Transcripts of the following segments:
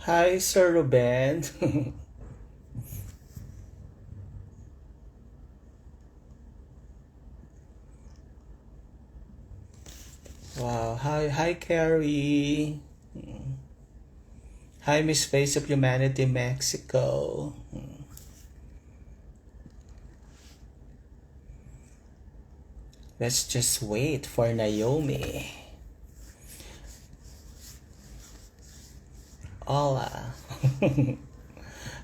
Hi, Sir Ruben. Wow. Hi, Carrie. Hi, Miss Face of Humanity, Mexico. Let's just wait for Naomi. Hola.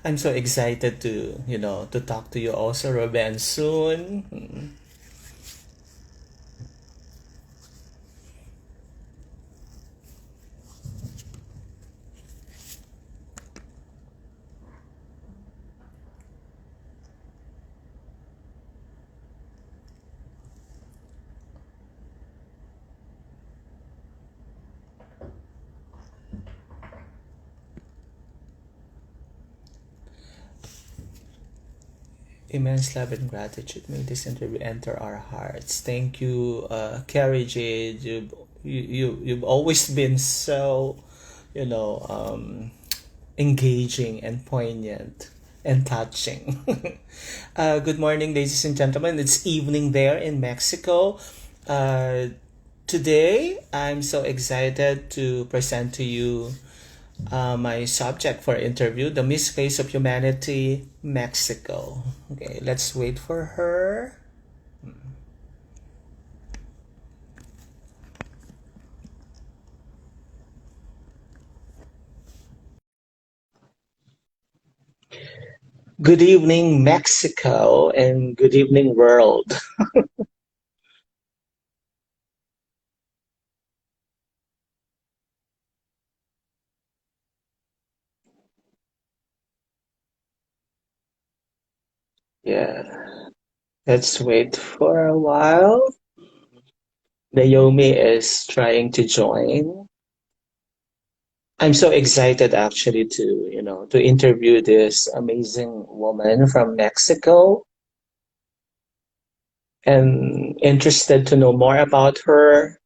I'm so excited to talk to you also, Ruben, soon. Immense love and gratitude. May this interview enter our hearts. Thank you, Carrie Jade. You've always been so, you know, engaging and poignant and touching. Good morning, ladies and gentlemen. It's evening there in Mexico. Uh, Today, I'm so excited to present to you my subject for interview, the Miss Face of Humanity, Mexico. Okay, let's wait for her. Good evening, Mexico, and good evening, world. Yeah, let's wait for a while. Naomi is trying to join. I'm so excited actually to interview this amazing woman from Mexico and interested to know more about her.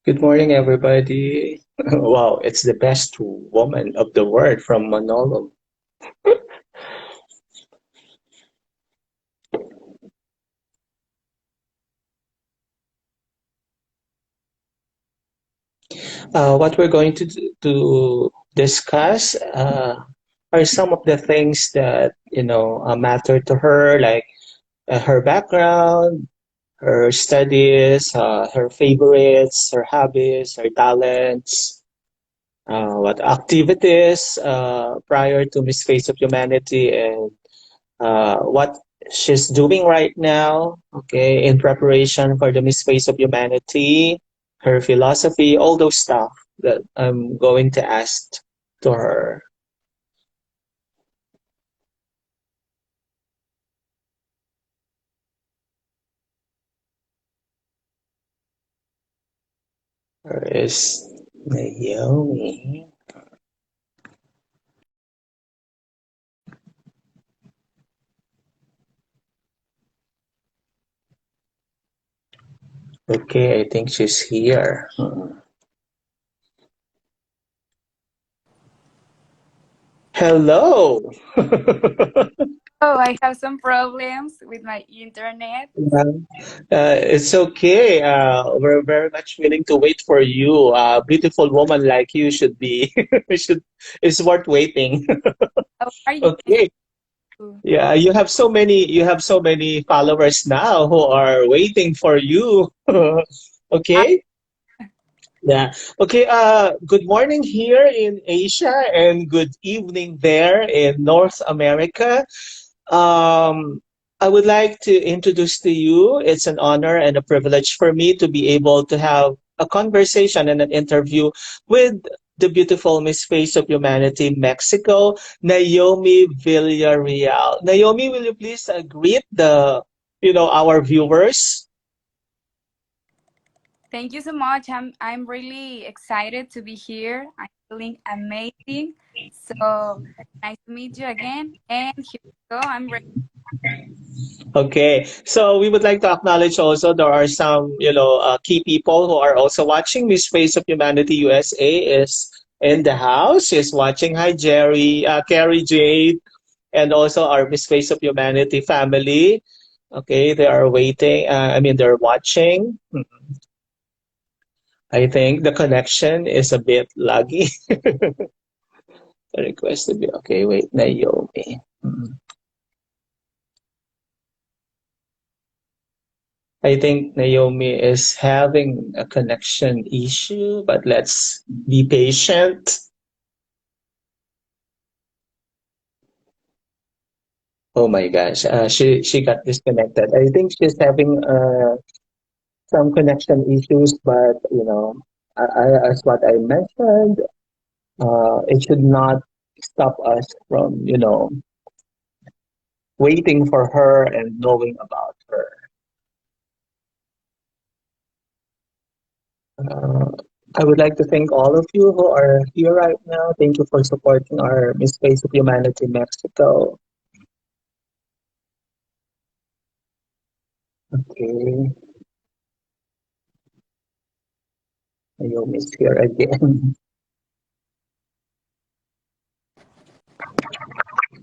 Good morning, everybody. Wow, it's the best woman of the world from Manolo. What we're going to discuss are some of the things that matter to her, like her background, her studies, her favorites, her hobbies, her talents, what activities prior to Miss Face of Humanity, and what she's doing right now, okay, in preparation for the Miss Face of Humanity, her philosophy, all those stuff that I'm going to ask to her. Her is Naomi. Okay, I think she's here. Hello. Oh, I have some problems with my internet. It's okay. We're very much willing to wait for you. A beautiful woman like you should be should is worth waiting. How are you? Okay. Yeah, you have so many followers now who are waiting for you. Ah, Okay? Yeah. Okay, good morning here in Asia and good evening there in North America. Um, I would like to introduce to you, it's an honor and a privilege for me to be able to have a conversation and an interview with the beautiful Miss Face of Humanity, Mexico, Naomi Villarreal. Naomi, will you please greet the, our viewers? Thank you so much. I'm really excited to be here. I'm feeling amazing. So nice to meet you again. And here we go. I'm ready. Okay, so we would like to acknowledge also there are some, key people who are also watching. Miss Face of Humanity USA is in the house. She's watching. Hi, Jerry, Carrie Jade, and also our Miss Face of Humanity family. Okay, they are waiting. They're watching. I think the connection is a bit laggy. The request to be okay. Wait, Naomi. I think Naomi is having a connection issue, but let's be patient. Oh my gosh, she got disconnected. I think she's having some connection issues, but as what I mentioned, it should not stop us from waiting for her and knowing about her. Uh, I would like to thank all of you who are here right now. Thank you for supporting our Miss Face of Humanity Mexico. Okay, Naomi is here again.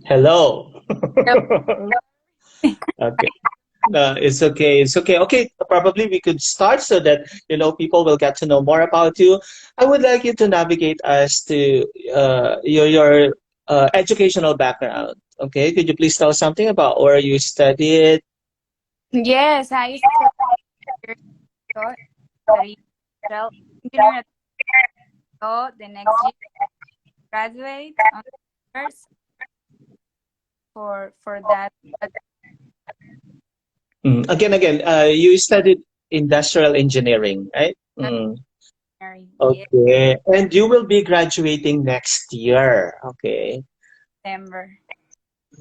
Hello. Okay. It's okay. It's okay. Okay, probably we could start so that people will get to know more about you. I would like you to navigate us to your educational background. Okay, could you please tell us something about where you studied? Yes, I studied years ago. Studied industrial engineering at law. The next year, graduate on first for that Again, you studied industrial engineering, right? engineering. Yeah, Okay, and you will be graduating next year. Okay. December.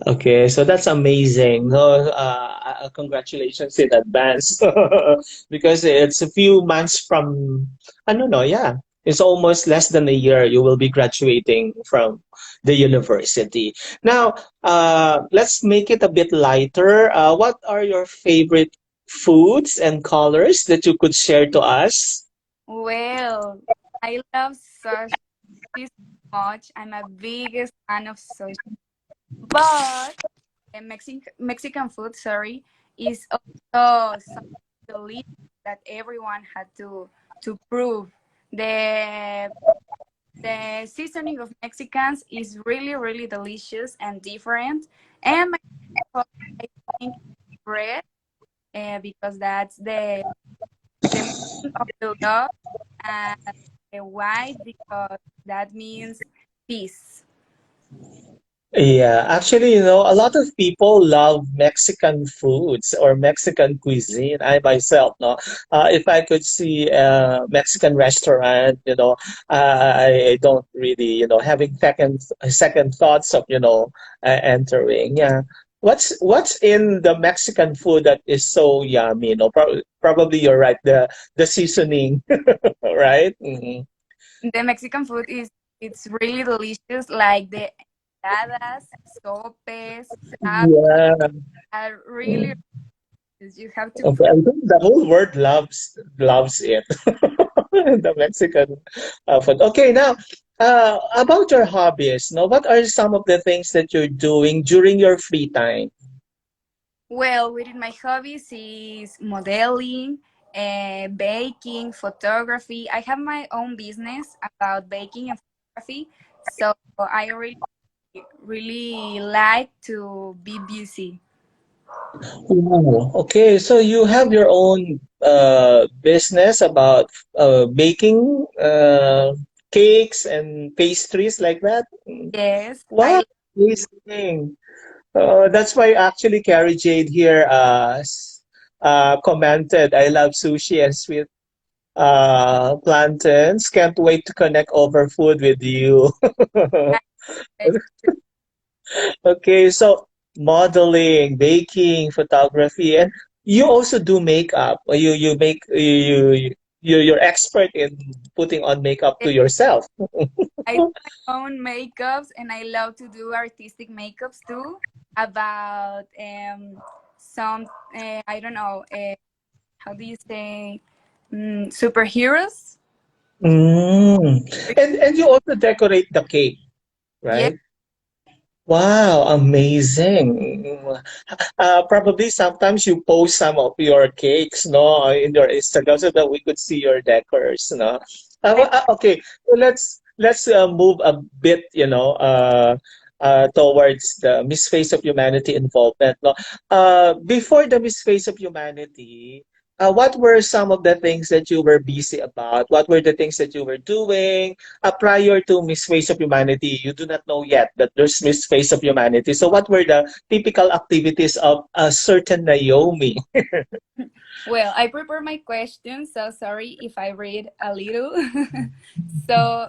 Okay, so that's amazing. No, congratulations in advance because it's a few months from, I don't know, yeah, it's almost less than a year you will be graduating from the university. Now, let's make it a bit lighter. What are your favorite foods and colors that you could share to us? Well, I love sushi so much. I'm a biggest fan of sushi, but Mexican food, sorry, is also so delicious that everyone had to prove. The the seasoning of Mexicans is really delicious and different. And my favorite, I think, bread, because that's the meaning of the love, and the white because that means peace. Yeah, actually, a lot of people love Mexican foods or Mexican cuisine. I myself, no, if I could see a Mexican restaurant, I don't really, having second thoughts of, entering. Yeah, what's in the Mexican food that is so yummy? Probably you're right. The seasoning, right? The Mexican food is it's really delicious, like the enchiladas, sopes, tacos Yeah. are really delicious. You have to Okay, I think the whole world loves it. The Mexican food. Okay, now about your hobbies. Now, what are some of the things that you're doing during your free time? well, within my hobbies is modeling, baking, photography. I have my own business about baking and photography, so I really like to be busy. Wow. Okay, so you have your own business about baking cakes and pastries like that. Yes, Wow, amazing. That's why actually Carrie Jade here commented, I love sushi and sweet plantains. Can't wait to connect over food with you. I Okay, so modeling, baking, photography, and you also do makeup. You make you're expert in putting on makeup to yourself. I do my own makeups and I love to do artistic makeups too. About some I don't know how do you say superheroes? Mm. And you also decorate the cake, Yeah, right? Wow, amazing. Probably sometimes you post some of your cakes, no, in your Instagram so that we could see your decors, no. I Okay, so let's move a bit, towards the Miss Face of Humanity involvement, no. Before the Miss Face of Humanity, what were some of the things that you were busy about? What were the things that you were doing? Prior to Miss Face of Humanity, you do not know yet that there's Miss Face of Humanity. So, what were the typical activities of a certain Naomi? well, I prepare my questions, so sorry if I read a little. So,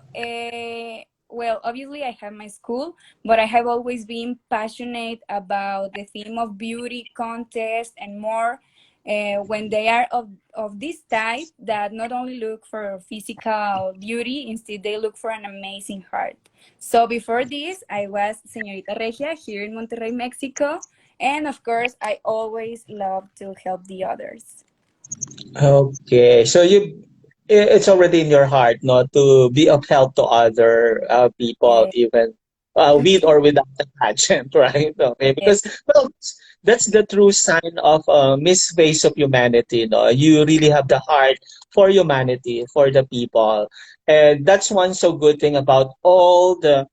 well, obviously, I have my school, but I have always been passionate about the theme of beauty contest and more. When they are of this type that not only look for physical beauty, instead they look for an amazing heart. So before this, I was Señorita Regia here in Monterrey, Mexico, and of course, I always love to help the others. Okay, so it's already in your heart, not to be of help to other people, Yeah, even with or without the pageant, right? Okay, yeah, because well, that's the true sign of Miss Face of Humanity. No, you really have the heart for humanity, for the people, and that's one so good thing about all the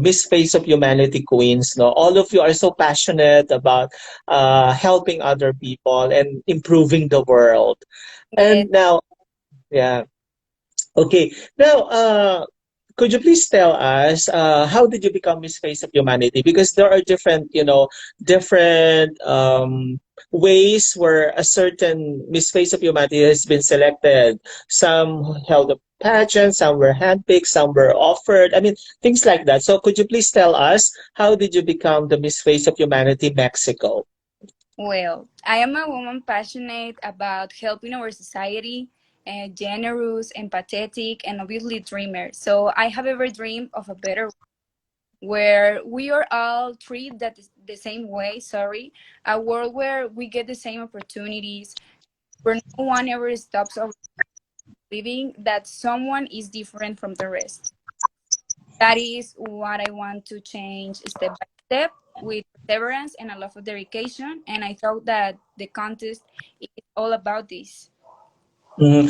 Miss Face of Humanity queens. No, all of you are so passionate about helping other people and improving the world. yeah. And now, yeah, okay. Now, could you please tell us how did you become Miss Face of Humanity? Because there are different, different ways where a certain Miss Face of Humanity has been selected. Some held a pageant, some were handpicked, some were offered. I mean, things like that. So, could you please tell us how did you become the Miss Face of Humanity Mexico? Well, I am a woman passionate about helping our society, generous, empathetic, and obviously dreamer. So I have ever dreamed of a better where we are all treated that the same way. Sorry, a world where we get the same opportunities, where no one ever stops our living, that someone is different from the rest. That is what I want to change step by step with perseverance and a lot of dedication. And I thought that the contest is all about this.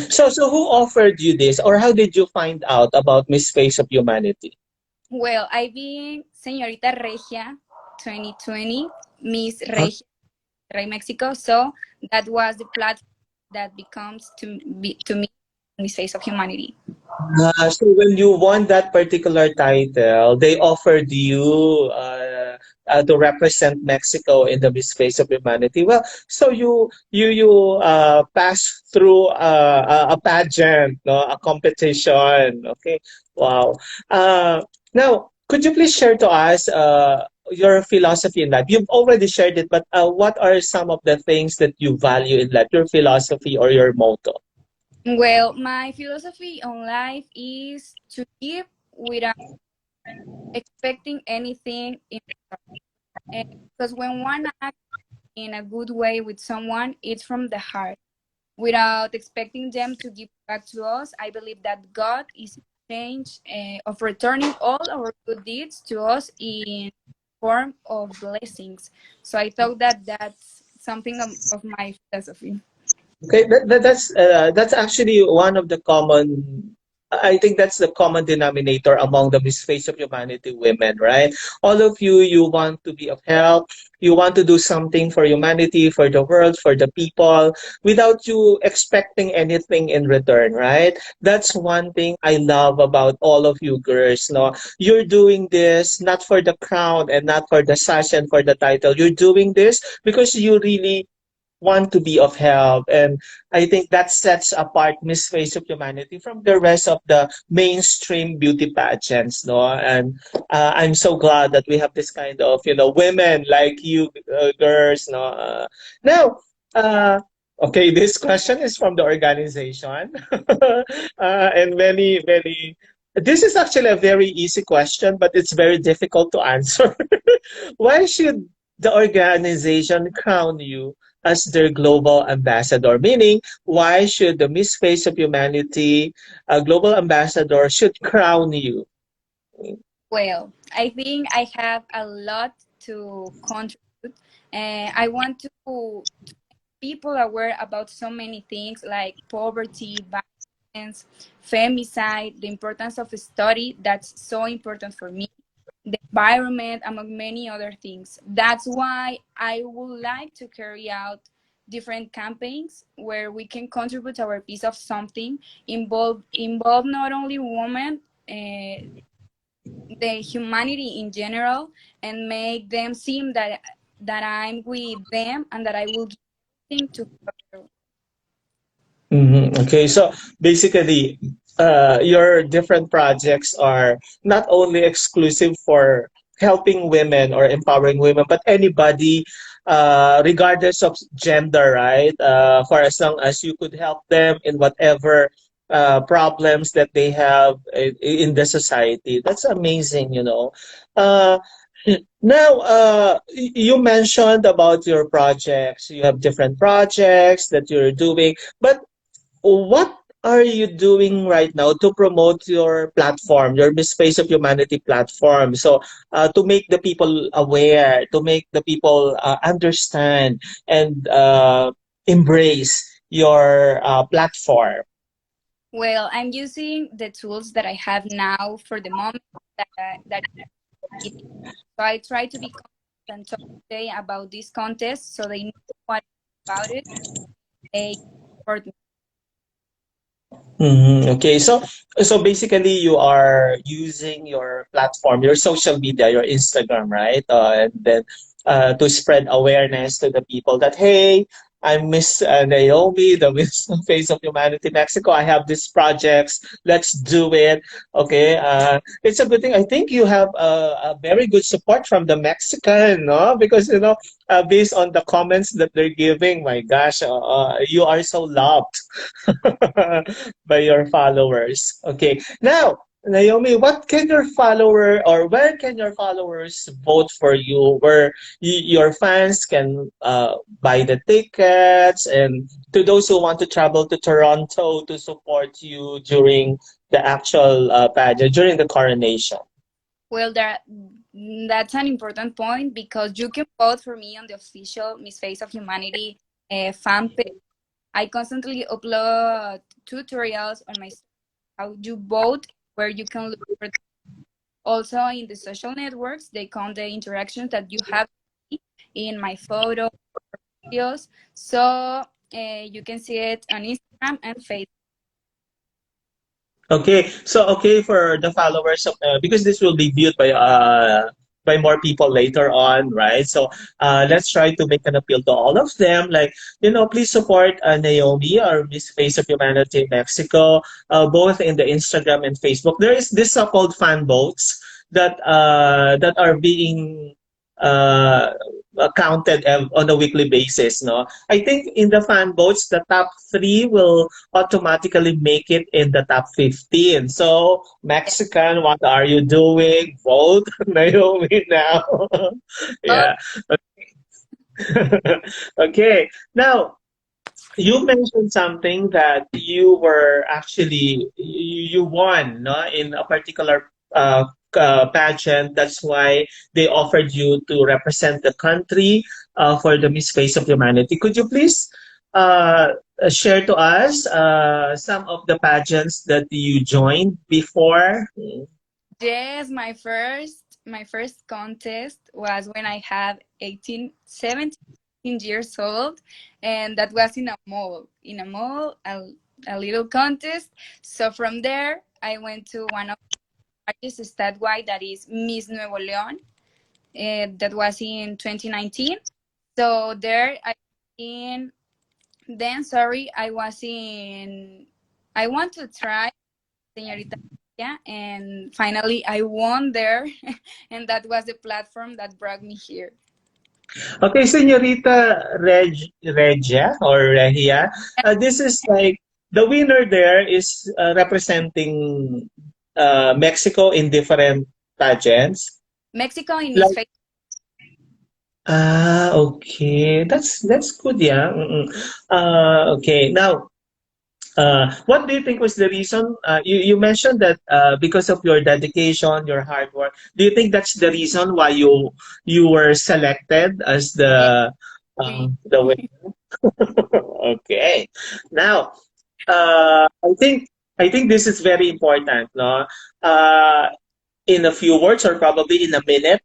So who offered you this, or how did you find out about Miss Face of Humanity? Well, I've been Señorita Regia 2020, Miss Regia Rey Mexico. So that was the platform that becomes to me Miss Face of Humanity. So when you won that particular title, they offered you to represent Mexico in the Miss Face of Humanity. Well, so you passed through a pageant, no, a competition. Okay, wow. Now, could you please share to us your philosophy in life? You've already shared it, but what are some of the things that you value in life? Your philosophy or your motto? Well, my philosophy on life is to give without expecting anything in because when one acts in a good way with someone, it's from the heart. Without expecting them to give back to us, I believe that God is in exchange of returning all our good deeds to us in form of blessings. So I thought that that's something of my philosophy. Okay, that's actually one of the common. I think that's the common denominator among the Miss Face of Humanity women, right? All of you want to be of help. You want to do something for humanity, for the world, for the people, without you expecting anything in return, right? That's one thing I love about all of you girls. No, you're doing this not for the crown and not for the sash and for the title. You're doing this because you really want to be of help. And I think that sets apart Miss Face of Humanity from the rest of the mainstream beauty pageants, no? And I'm so glad that we have this kind of, women like you girls, no? Now, Uh, okay, this question is from the organization. And this is actually a very easy question, but it's very difficult to answer. Why should the organization crown you as their global ambassador? Meaning, why should the Miss Face of Humanity global ambassador should crown you? Well, I think I have a lot to contribute, and I want to people aware about so many things like poverty, violence, femicide, the importance of study that's so important for me, the environment, among many other things. That's why I would like to carry out different campaigns where we can contribute our piece of something, involve not only women, the humanity in general, and make them seem that I'm with them and that I will give everything to her. Okay, so basically, your different projects are not only exclusive for helping women or empowering women, but anybody, regardless of gender, right? For as long as you could help them in whatever problems that they have in the society. That's amazing, you know. Uh, Now, you mentioned about your projects. You have different projects that you're doing, but what are you doing right now to promote your platform, your Miss Space of Humanity platform? So, to make the people aware, to make the people understand and embrace your platform. Well, I'm using the tools that I have now for the moment that it is. So I try to be consistent and talk today about this contest so they know what about it. They support me. Okay, so basically you are using your platform, your social media, your Instagram, right? And then to spread awareness to the people that hey, I'm Miss Naomi, the Miss Face of Humanity Mexico. I have these projects. Let's do it. Okay, it's a good thing. I think you have a very good support from the Mexican, no? Because you know, based on the comments that they're giving, my gosh, you are so loved. By your followers. Okay. Now, Naomi, what can your follower or where can your followers vote for you? Where your fans can buy the tickets, and to those who want to travel to Toronto to support you during the actual pageant, during the coronation. Well, that's an important point because you can vote for me on the official Miss Face of Humanity fan page. I constantly upload tutorials on my how you vote, where you can look for. Also, in the social networks, they count the interactions that you have in my photos, videos. So you can see it on Instagram and Facebook. Okay, so okay for the followers of because this will be viewed by more people later on, right? So let's try to make an appeal to all of them. Like you know, please support Naomi or Miss Face of Humanity Mexico, both in the Instagram and Facebook. There is this so-called fan votes that are being uh, counted on a weekly basis. No, I think in the fan votes, the top three will automatically make it in the top 15. So, Yeah. Mexican, what are you doing? Vote Naomi now. Oh, Yeah. Okay. Now, you mentioned something that you were actually you won no in a particular pageant. That's why they offered you to represent the country for the Miss Face of Humanity. Could you please uh, share to us some of the pageants that you joined before? yes, my first contest was when I had 17 years old, and that was in a mall. In a mall, a little contest. So from there, I went to one of the largest statewide, that is Miss Nuevo León. That was in 2019. So there, in then sorry, I was in. I want to try Señorita, yeah, and finally I won there, and that was the platform that brought me here. Okay, Senorita Regia or Regia, this is like the winner there is representing Mexico in different pageants. Mexico in Miss Like, Face. okay, that's good, yeah. Mm-mm. Okay, now, what do you think was the reason? You mentioned that because of your dedication, your hard work. Do you think that's the reason why you were selected as Yeah, the winner? Okay. Now, I think this is very important, no? Uh, in a few words or probably in a minute,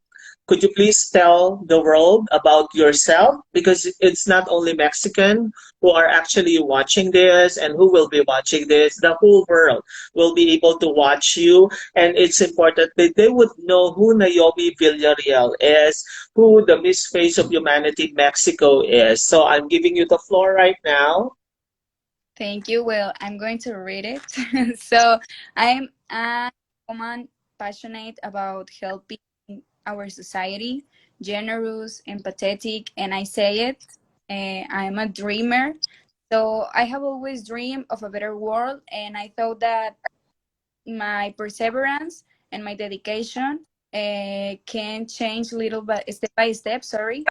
could you please tell the world about yourself? Because it's not only Mexican who are actually watching this and who will be watching this, the whole world will be able to watch you. And it's important that they would know who Naomi Villareal is, who the Miss Face of Humanity Mexico is. So I'm giving you the floor right now. thank you. Well, I'm going to read it. So I'm a woman passionate about helping our society, generous, empathetic, and I say it. I'm a dreamer. So I have always dreamed of a better world, and I thought that my perseverance and my dedication can change little by step. Sorry,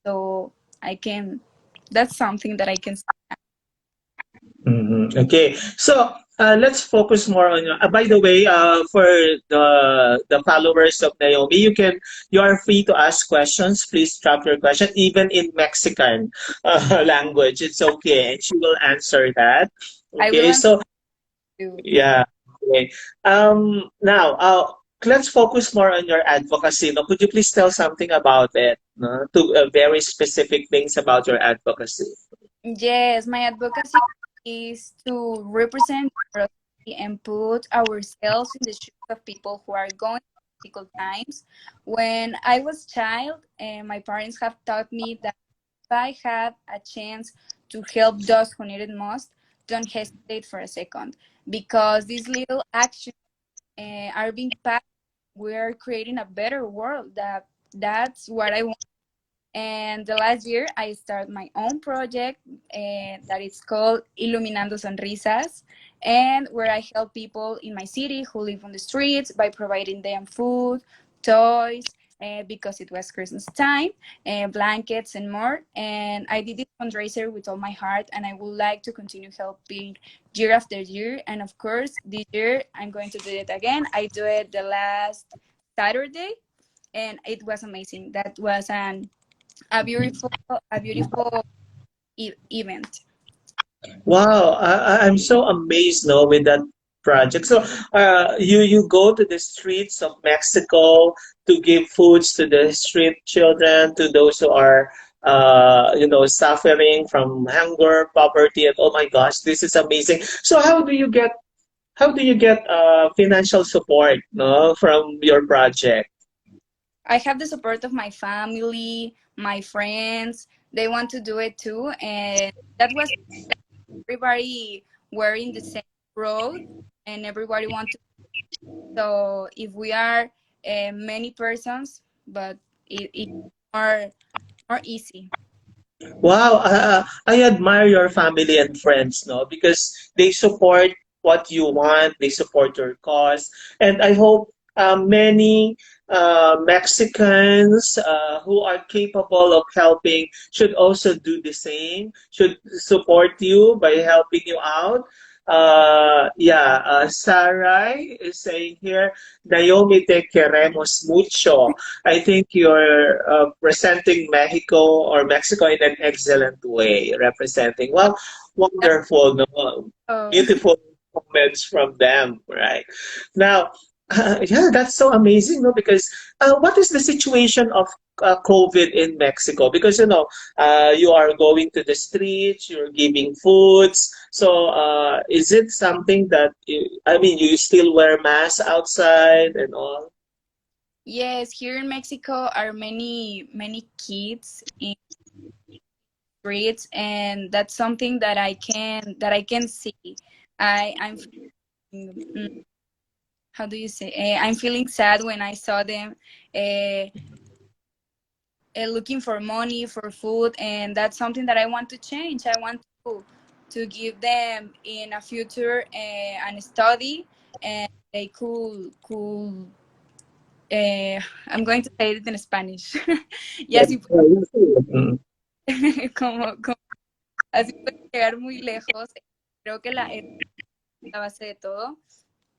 so I can. That's something that I can. Okay, so let's focus more on. By the way, for the followers of Naomi, you are free to ask questions. Please drop your question, even in Mexican language. It's okay, and she will answer that. I will Okay, answer so you. yeah. Okay. Now, let's focus more on your advocacy. No? Could you please tell something about it? No? To very specific things about your advocacy. Yes, my advocacy is to represent diversity and put ourselves in the shoes of people who are going through difficult times. When I was child, my parents have taught me that if I had a chance to help those who need it most, don't hesitate for a second, because these little actions are being passed. We are creating a better world. That's what I want. And the last year, I started my own project that is called Iluminando Sonrisas, and where I help people in my city who live on the streets by providing them food, toys, because it was Christmas time, blankets, and more. And I did this fundraiser with all my heart, and I would like to continue helping year after year. And of course, this year, I'm going to do it again. I do it the last Saturday, and it was amazing. That was a beautiful event. Wow, I'm so amazed no with that project. So, you go to the streets of Mexico to give foods to the street children, to those who are suffering from hunger, poverty, and oh my gosh, this is amazing. So, how do you get financial support no from your project? I have the support of my family, my friends. They want to do it too, and that was everybody wearing the same road, and everybody want to. So if we are many persons, but it's more more easy. Wow, I admire your family and friends, no, because they support what you want, they support your cause, and I hope many Mexicans who are capable of helping should also do the same, should support you by helping you out. Yeah, Sarai is saying here, Naomi, te queremos mucho. I think you're presenting Mexico or Mexico in an excellent way, representing. Well, wonderful, no? Oh. Beautiful comments from them, right? Now, yeah, that's so amazing, no? Because what is the situation of COVID in Mexico? Because you are going to the streets, you're giving foods. So, is it something that I mean, you still wear masks outside and all? Yes, here in Mexico are many kids in streets, and that's something that I can see. I'm feeling, how do you say? I'm feeling sad when I saw them uh, looking for money for food, and that's something that I want to change. I want to give them in a future and study, and they could I'm going to say it in Spanish. Y así, Mm. como así puede llegar muy lejos. Creo que la educación es la base de todo.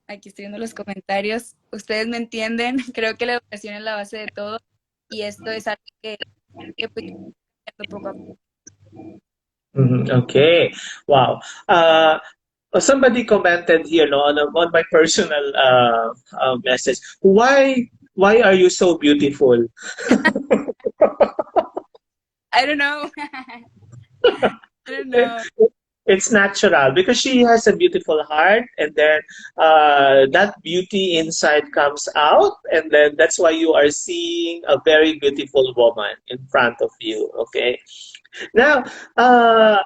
Aquí estoy viendo los comentarios. Ustedes me entienden. Creo que la educación es la base de todo. Y esto es algo que pues, poco a poco. Mhm. Okay. Wow. Somebody commented here, no, on my personal message. Why are you so beautiful? I don't know. I don't know. It's natural because she has a beautiful heart, and then that beauty inside comes out, and then that's why you are seeing a very beautiful woman in front of you. Okay. Now,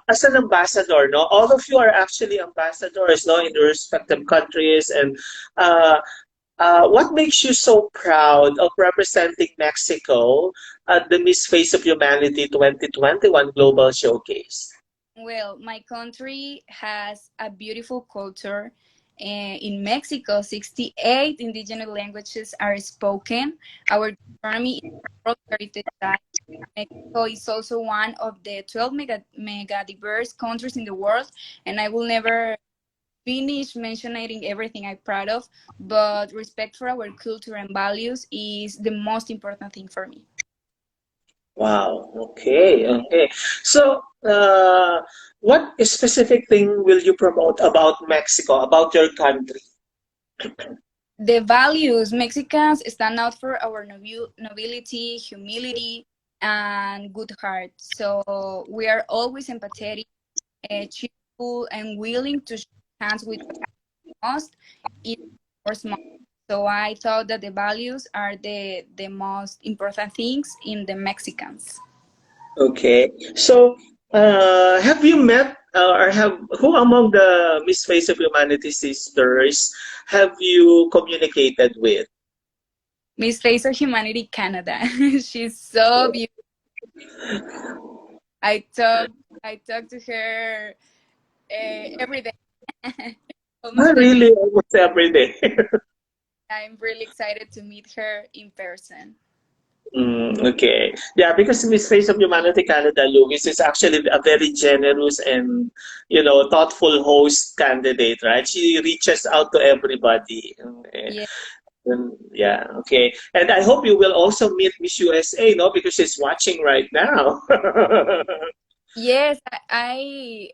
as an ambassador, no, all of you are actually ambassadors, no, in your respective countries, and uh, what makes you so proud of representing Mexico at the Miss Face of Humanity 2021 Global Showcase? Well, my country has a beautiful culture. In Mexico, 68 indigenous languages are spoken. Our economy is World Heritage Site. Mexico is also one of the 12 mega diverse countries in the world, and I will never finish mentioning everything I'm proud of, but respect for our culture and values is the most important thing for me. Wow. Okay. Okay. So, what specific thing will you promote about Mexico, about your country? The values Mexicans stand out for our nobility, humility, and good heart. So we are always empathetic, cheerful, and willing to shake hands with most, even or small. So I thought that the values are the most important things in the Mexicans. Okay. So, have you met or have who among the Miss Face of Humanity sisters have you communicated with? Miss Face of Humanity Canada. She's so beautiful. I talk I talk to her every day, almost Not every. really, almost every day. I'm really excited to meet her in person. Okay. Yeah, because Miss Face of Humanity Canada, Lewis, is actually a very generous and, thoughtful host candidate, right? She reaches out to everybody. Okay. Yeah. Yeah, okay. And I hope you will also meet Miss USA, no? Because she's watching right now. Yes, I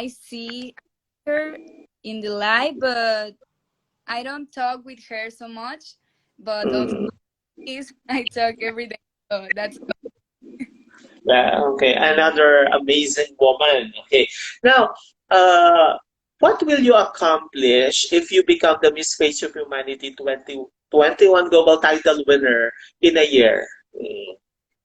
see her in the live, but I don't talk with her so much. But of Mm. course, I talk every day. So that's Yeah, okay. Another amazing woman. Okay. Now, uh, what will you accomplish if you become the Miss Face of Humanity 2021 global title winner in a year?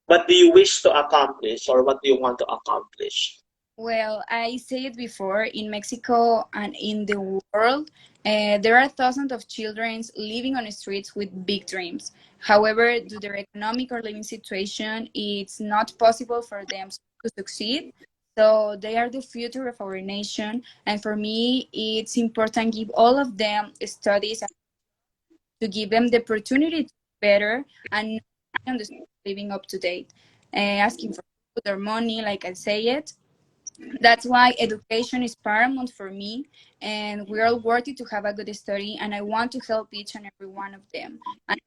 What do you wish to accomplish, or what do you want to accomplish? well. I say it before in Mexico and in the world. There are thousands of children living on the streets with big dreams. However, due to their economic or living situation, it's not possible for them to succeed. So they are the future of our nation, and for me, it's important to give all of them studies to give them the opportunity to be better and not be on the street living up to date, asking for food or money, like I say it. That's why education is paramount for me, and we're all worthy to have a good study, and I want to help each and every one of them. And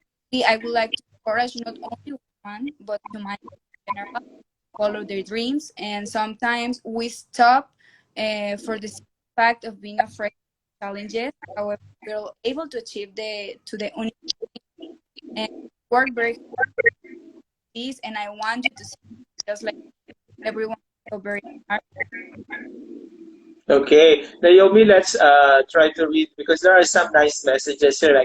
I would like to encourage not only one, but humanity in general, follow their dreams. And sometimes we stop for the simple fact of being afraid of challenges. However, we're able to achieve the and work very hard for this, and I want you to see just like everyone so very hard. Okay, Naomi, let's try to read because there are some nice messages here. Like,